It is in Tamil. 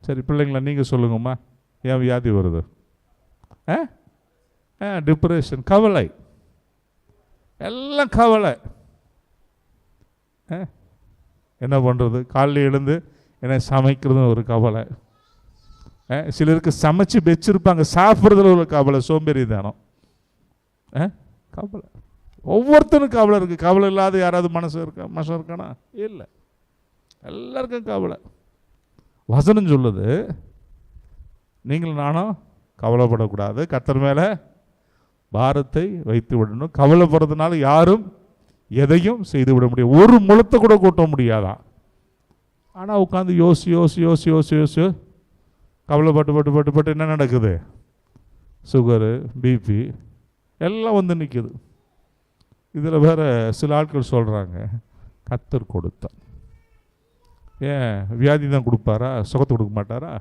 சரி பிள்ளைங்களா நீங்கள் சொல்லுங்கம்மா, ஏன் வியாதி வருது? டிப்ரெஷன், கவலை, எல்லாம் கவலை. என்ன பண்ணுறது? காலையில் எழுந்து என்ன சமைக்கிறதுன்னு ஒரு கவலை. சிலருக்கு சமைச்சு வச்சிருப்பாங்க, சாப்பிட்றதுல ஒரு கவலை, சோம்பேறி தானம். கவலை, ஒவ்வொருத்தனும் கவலை இருக்குது. கவலை இல்லாத யாராவது மனுஷன் இருக்கானா? இல்லை, எல்லாருக்கும் கவலை. வசனம் சொல்லுது, நீங்கள் நானும் கவலைப்படக்கூடாது, கர்த்தர் மேலே பாரத்தை வைத்து விடணும். கவலைப்படுறதுனால யாரும் எதையும் செய்து விட முடியும். ஒரு முழத்தை கூட கூட்ட முடியாதான். ஆனால் உட்காந்து யோசி கவலைப்பட்டு என்ன நடக்குது? சுகரு, பிபி எல்லாம் வந்து நிற்குது. இதில் வேற சில ஆட்கள் சொல்கிறாங்க, கர்த்தர் கொடுத்தார். ஏன் வியாதி தான் கொடுப்பாரா? சுகத்தை கொடுக்க மாட்டாரா?